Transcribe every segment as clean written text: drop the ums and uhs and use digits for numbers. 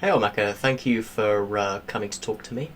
Hey Olmeca, thank you for coming to talk to me.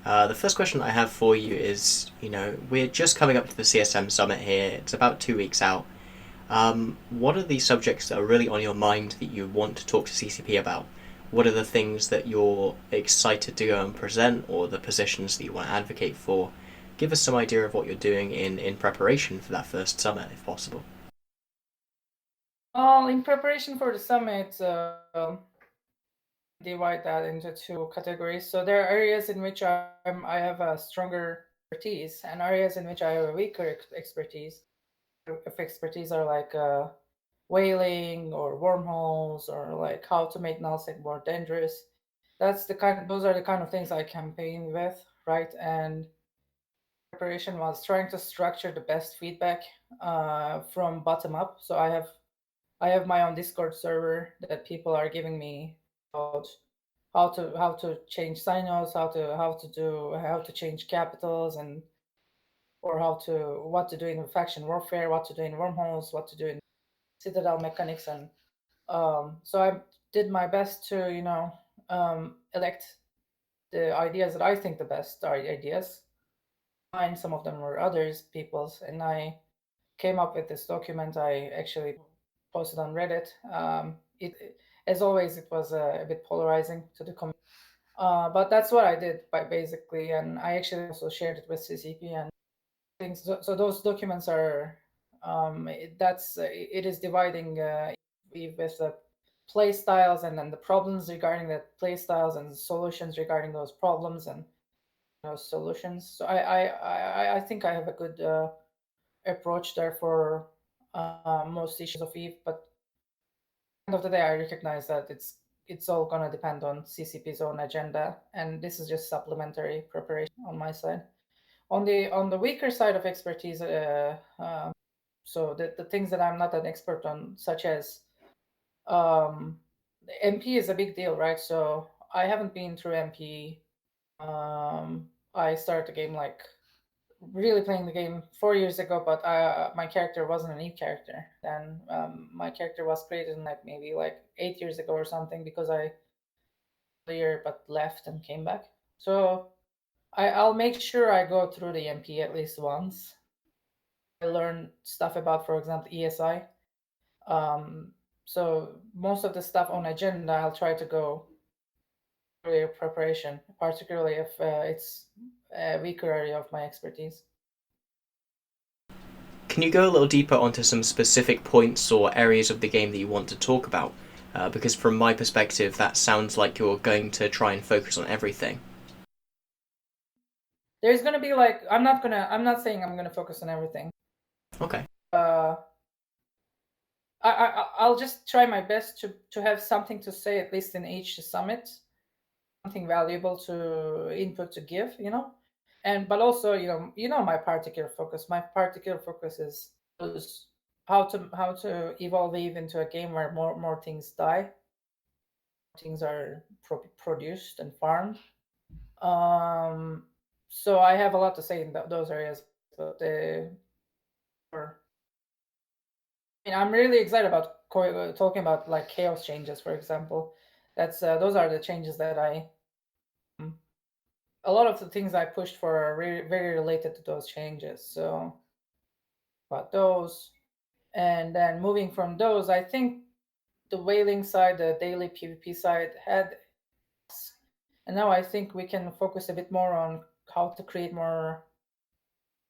The first question I have for you is, we're just coming up to the CSM summit here. It's about 2 weeks out. What are the subjects that are really on your mind that you want to talk to CCP about? What are the things that you're excited to go and present, or the positions that you want to advocate for? Give us some idea of what you're doing in preparation for that first summit, if possible. Well, in preparation for the summit, divide that into two categories. So there are areas in which I have a stronger expertise, and areas in which I have a weaker expertise. If expertise are like whaling or wormholes or like how to make nullsec more dangerous. Those are the kind of things I campaign with, right? And preparation was trying to structure the best feedback from bottom up. So I have my own Discord server that people are giving me about how to change signals, how to change capitals, and or what to do in faction warfare, what to do in wormholes, what to do in citadel mechanics, and so I did my best to elect the ideas that I think the best are ideas. Mine, some of them were others people's, and I came up with this document. I actually posted on Reddit. As always, it was a bit polarizing to the community, but that's what I did by basically, and I actually also shared it with CCP and things. So those documents are it is dividing with the play styles and then the problems regarding the play styles and solutions regarding those problems and those solutions. So I think I have a good approach there for most issues of Eve, but end of the day, I recognize that it's all gonna depend on CCP's own agenda, and this is just supplementary preparation on my side. On the weaker side of expertise, so the things that I'm not an expert on, such as um, MP is a big deal, right? So I haven't been through MP. I started the game like really playing the game 4 years ago, but my character wasn't a new character. Then my character was created like maybe like 8 years ago or something because I year but left and came back. So I'll make sure I go through the MP at least once. I learn stuff about, for example, ESI. Um, so most of the stuff on agenda, I'll try to go through your preparation, particularly if it's a weaker area of my expertise. Can you go a little deeper onto some specific points or areas of the game that you want to talk about? Because from my perspective, that sounds like you're going to try and focus on everything. There's gonna be like I'm not saying I'm gonna focus on everything. Okay. Uh, I'll just try my best to have something to say at least in each summit, something valuable to input to give, and but also my particular focus. My particular focus is how to evolve Eve into a game where more things die, things are produced and farmed. Um, so I have a lot to say in those areas, but I'm really excited about talking about like chaos changes, for example. That's those are the changes that mm, a lot of the things I pushed for are very related to those changes. So, about those, and then moving from those, I think the whaling side, the daily PvP side, had, and now I think we can focus a bit more on how to create more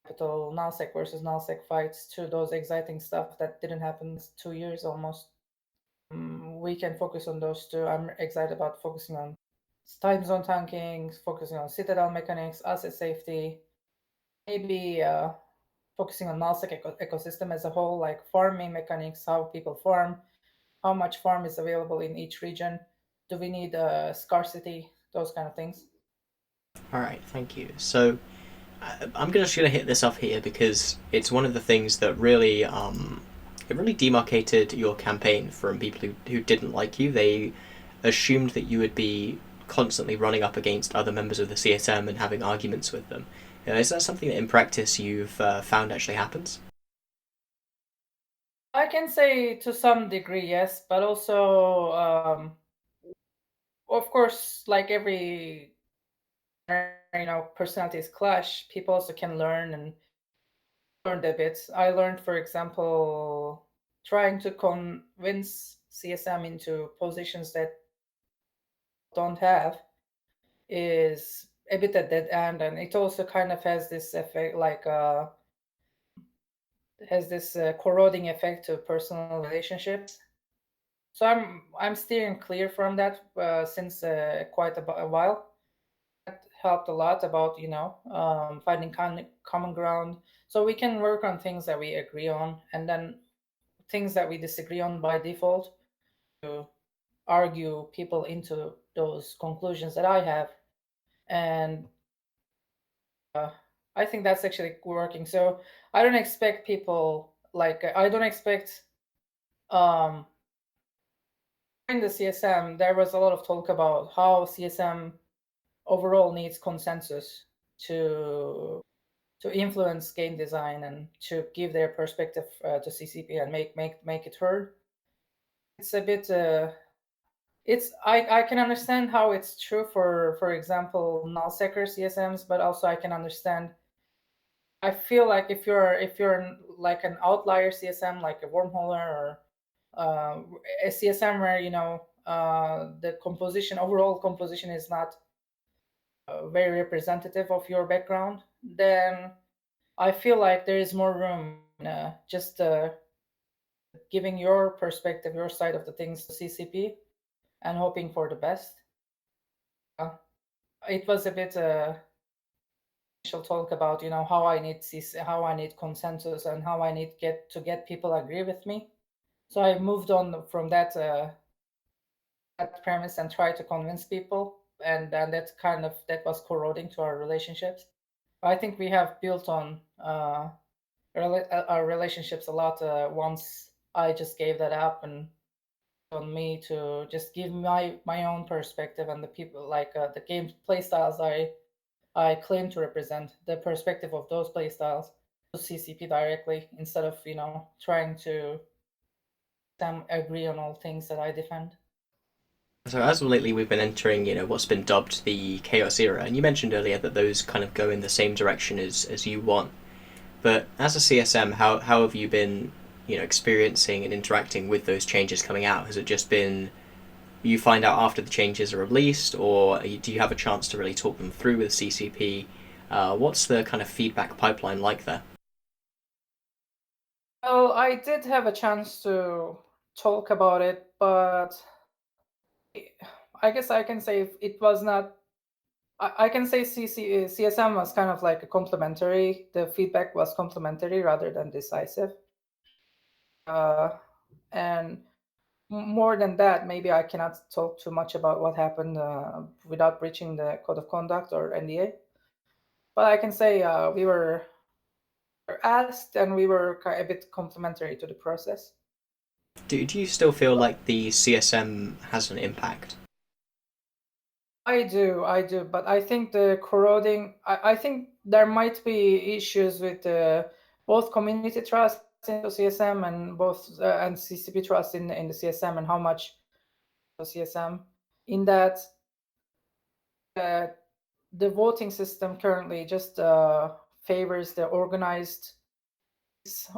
capital nullsec versus nullsec fights to those exciting stuff that didn't happen 2 years almost. We can focus on those two. I'm excited about focusing on time zone tanking, focusing on citadel mechanics, asset safety, maybe focusing on nullsec ecosystem as a whole, like farming mechanics, how people farm, how much farm is available in each region. Do we need scarcity? Those kind of things. All right. Thank you. So I'm just gonna hit this off here because it's one of the things that really it really demarcated your campaign from people who didn't like you. They assumed that you would be constantly running up against other members of the CSM and having arguments with them. Is that something that in practice you've found actually happens? I can say to some degree yes, but also of course, like every personalities clash, people also can learn and learned a bit. I learned, for example, trying to convince CSM into positions that don't have is a bit at dead end, and it also kind of has this effect, like has this corroding effect to personal relationships. So I'm steering clear from that since quite a while. That helped a lot about finding common ground, so we can work on things that we agree on, and then things that we disagree on by default to argue people into those conclusions that I have. And uh, I think that's actually working. So I don't expect people, like, I don't expect um in the CSM there was a lot of talk about how CSM overall needs consensus to influence game design and to give their perspective to CCP and make it heard. It's a bit it's I can understand how it's true for example null-seeker CSMs, but also I can understand. I feel like if you're like an outlier CSM, like a wormholer or uh, a CSM where the composition, overall composition, is not very representative of your background, then I feel like there is more room just giving your perspective, your side of the things to CCP and hoping for the best. Uh, it was a bit initial talk about how I need how I need consensus and how I need get people agree with me. So I moved on from that premise and tried to convince people, and then that was corroding to our relationships. I think we have built on our relationships a lot once I just gave that up and on me to just give my own perspective and the people, like the game play styles I claim to represent, the perspective of those playstyles to CCP directly instead of trying to them agree on all things that I defend. So as of lately we've been entering, what's been dubbed the chaos era, and you mentioned earlier that those kind of go in the same direction as you want. But as a CSM, how have you been, experiencing and interacting with those changes coming out? Has it just been you find out after the changes are released, or do you have a chance to really talk them through with CCP? What's the kind of feedback pipeline like there? Well, I did have a chance to talk about it, but I guess I can say it was not. I can say CSM was kind of like a complementary. The feedback was complementary rather than decisive. Uh, and more than that, maybe I cannot talk too much about what happened without breaching the code of conduct or NDA. But I can say we were asked and we were a bit complimentary to the process. Do you still feel like the CSM has an impact? I do, but I think the corroding. I think there might be issues with both community trust into CSM and both and CCP trust in the CSM and how much CSM in that uh, the voting system currently just favors the organized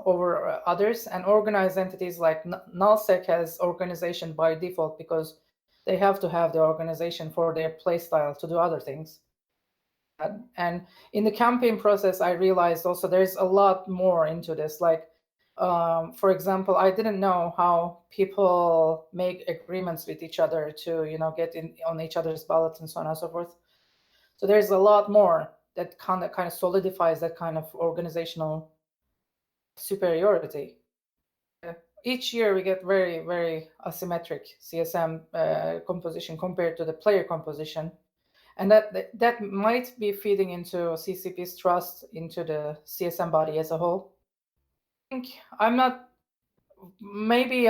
over others, and organized entities like nullsec has organization by default because they have to have the organization for their playstyle to do other things. And in the campaign process I realized also there's a lot more into this, like for example, I didn't know how people make agreements with each other to get in on each other's ballots and so on and so forth. So there's a lot more that kind of solidifies that kind of organizational superiority. Uh, each year we get very very asymmetric CSM composition compared to the player composition, and that might be feeding into CCP's trust into the CSM body as a whole. I think I'm not. Maybe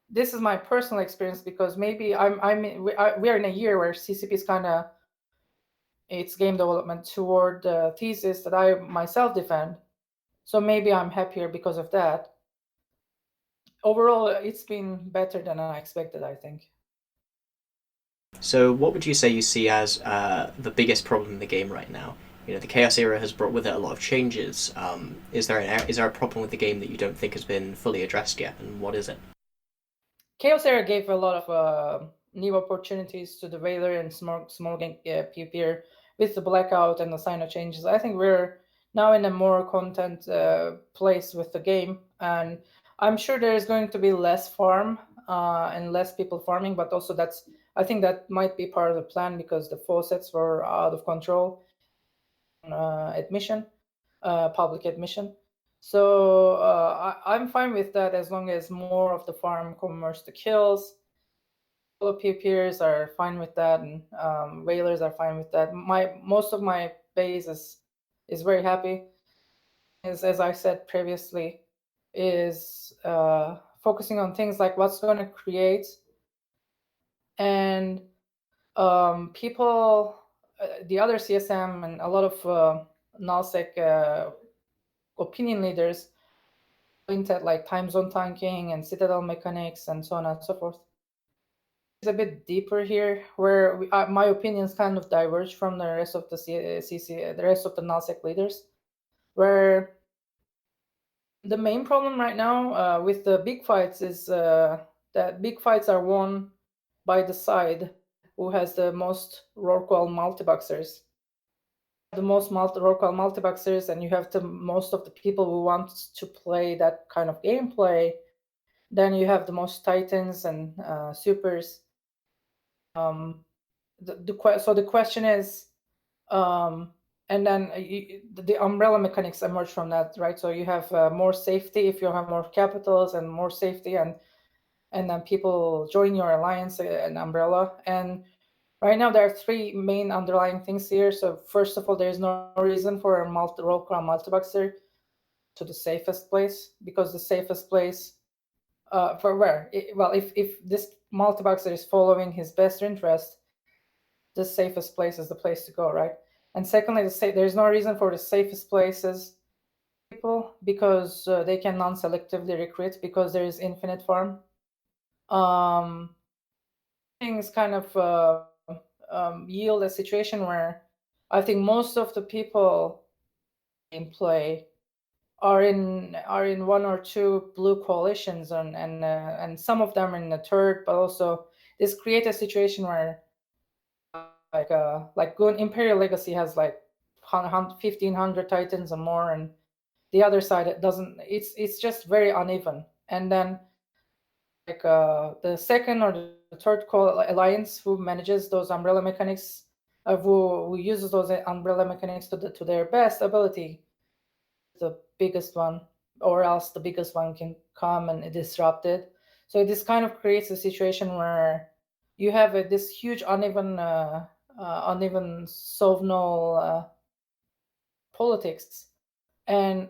this is my personal experience because maybe we are in a year where CCP is kind of its game development toward the thesis that I myself defend. So maybe I'm happier because of that. Overall, it's been better than I expected, I think. So, what would you say you see as the biggest problem in the game right now? The Chaos era has brought with it a lot of changes. Is there a problem with the game that you don't think has been fully addressed yet, and what is it? Chaos Era gave a lot of new opportunities to the Whaler and small game PvP with the blackout and the sign of changes. I think we're now in a more content place with the game, and I'm sure there is going to be less farm and less people farming, but also I think that might be part of the plan because the faucets were out of control. Admission, public admission. So I'm fine with that as long as more of the farm converts to kills. All of peers are fine with that, and whalers are fine with that. Most of my base is very happy. As I said previously, is focusing on things like what's going to create and people, the other CSM and a lot of nullsec opinion leaders point at like time zone tanking and citadel mechanics and so on and so forth. It's a bit deeper here, where my opinions kind of diverge from the rest of the the rest of the nullsec leaders. Where the main problem right now with the big fights is that big fights are won by the side who has the most Rorqual multiboxers. The most Rorqual multiboxers, and you have the most of the people who want to play that kind of gameplay. Then you have the most titans and supers. So the question is, and then the umbrella mechanics emerge from that, right? So you have more safety if you have more capitals and more safety, and then people join your alliance and umbrella. And right now there are three main underlying things here. So first of all, there is no reason for a roll crown multiboxer to the safest place, because the safest place for where well, if this multiboxer is following his best interest, the safest place is the place to go, right? And secondly, there's no reason for the safest places people, because they can non-selectively recruit because there is infinite farm. Things kind of yield a situation where I think most of the people in play are in one or two blue coalitions, and some of them in the third, but also this creates a situation where like Gun Imperial Legacy has like 1,500 titans or more, and the other side it doesn't. It's just very uneven. And then like the second or the third alliance who manages those umbrella mechanics, who uses those umbrella mechanics to their best ability, the biggest one, or else the biggest one can come and disrupt it. So this kind of creates a situation where you have this huge uneven sovereign politics. And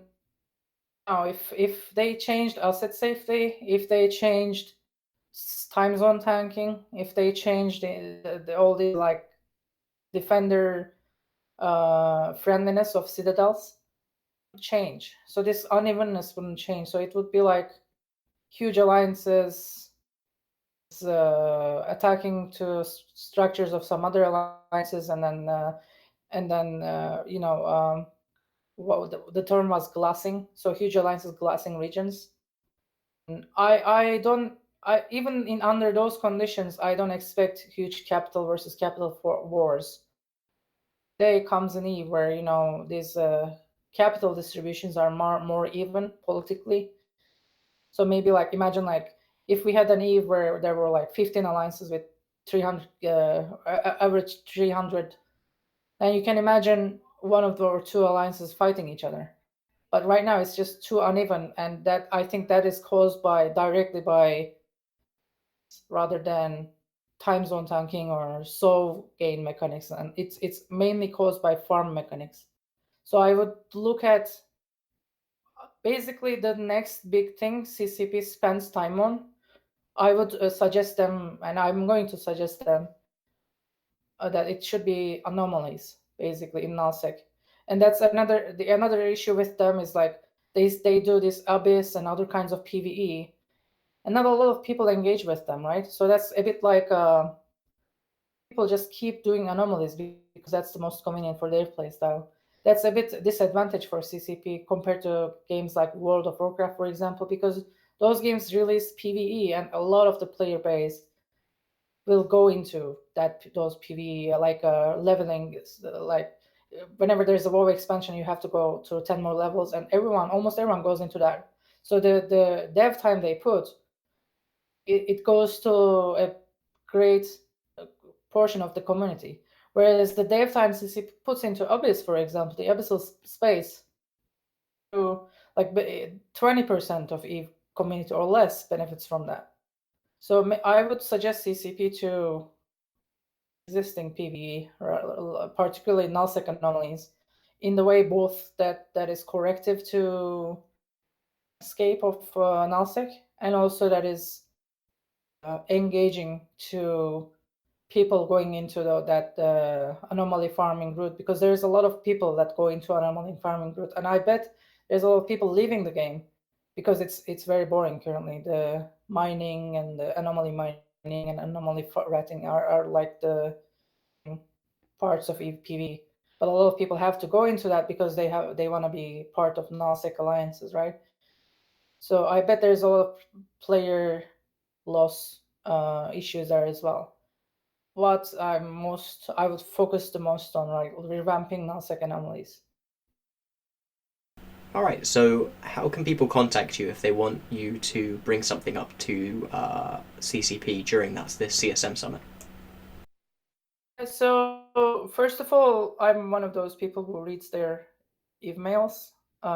now if they changed asset safety, if they changed time zone tanking, if they changed all the like defender friendliness of citadels, change. So this unevenness wouldn't change. So it would be like huge alliances attacking to structures of some other alliances, and then what the term was glassing. So huge alliances glassing regions. And I don't. I even in under those conditions, I don't expect huge capital versus capital wars. Day comes an eve where these capital distributions are more even politically. So maybe like imagine like if we had an eve where there were like 15 alliances with 300 average 300, then you can imagine one of the or two alliances fighting each other. But right now it's just too uneven, and that I think that is caused directly by rather than time zone tanking or sov gain mechanics, and it's mainly caused by farm mechanics. So I would look at basically the next big thing CCP spends time on. I would suggest them, and I'm going to suggest them that it should be anomalies basically in nullsec. And that's another issue with them is like they do this abyss and other kinds of PVE, and not a lot of people engage with them, right? So that's a bit like people just keep doing anomalies because that's the most convenient for their playstyle. That's a bit disadvantage for CCP compared to games like World of Warcraft, for example, because those games release PvE and a lot of the player base will go into those PvE, like leveling. Like whenever there's a WoW expansion, you have to go to 10 more levels, and almost everyone goes into that. So the dev time they put, it goes to a great portion of the community. Whereas the dev time CC puts into Abyss, for example, the Abyssal space, to like 20% of EVE community or less benefits from that. So I would suggest CCP to existing PvE, particularly nullsec anomalies, in the way both that is corrective to escape of nullsec, and also that is engaging to people going into that anomaly farming route, because there's a lot of people that go into anomaly farming route, and I bet there's a lot of people leaving the game because it's very boring currently. The mining and the anomaly mining and anomaly ratting are like the parts of PvE. But a lot of people have to go into that because they want to be part of nullsec alliances, right? So I bet there's a lot of player loss issues there as well. What I would focus the most on, like revamping nullsec anomalies. Alright, so how can people contact you if they want you to bring something up to CCP during this CSM summit? So first of all, I'm one of those people who reads their emails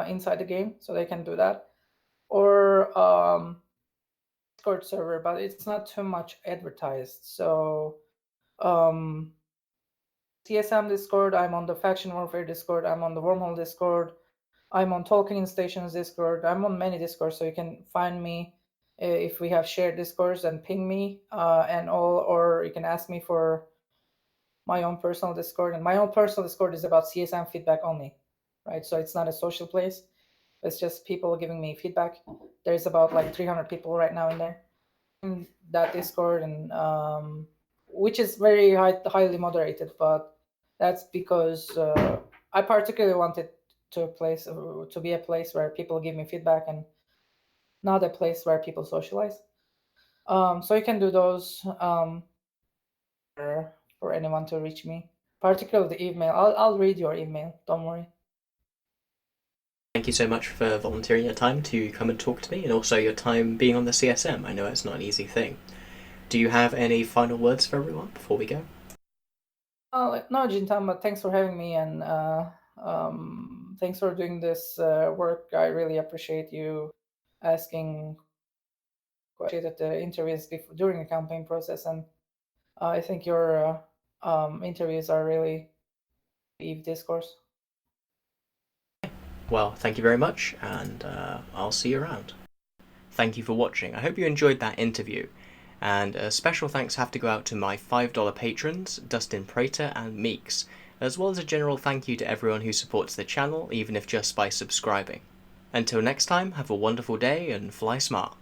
inside the game, so they can do that. Or Discord server, but it's not too much advertised. So CSM Discord, I'm on the Faction Warfare Discord, I'm on the Wormhole Discord, I'm on Tolkien Stations Discord, I'm on many Discords, so you can find me if we have shared Discords and ping me or you can ask me for my own personal Discord. And my own personal Discord is about CSM feedback only, right? So it's not a social place. It's just people giving me feedback. There's about like 300 people right now in there, in that Discord, and which is very highly moderated. But that's because I particularly wanted to be a place where people give me feedback and not a place where people socialize. So you can do those for anyone to reach me, particularly the email. I'll read your email. Don't worry. Thank you so much for volunteering your time to come and talk to me, and also your time being on the CSM. I know it's not an easy thing. Do you have any final words for everyone before we go? No, Jin'taan, but thanks for having me, and thanks for doing this work. I really appreciate you asking questions at the interviews during the campaign process, and I think your interviews are really Eve discourse. Well, thank you very much, and I'll see you around. Thank you for watching. I hope you enjoyed that interview. And a special thanks have to go out to my $5 patrons, Dustin Prater and Meeks, as well as a general thank you to everyone who supports the channel, even if just by subscribing. Until next time, have a wonderful day and fly smart.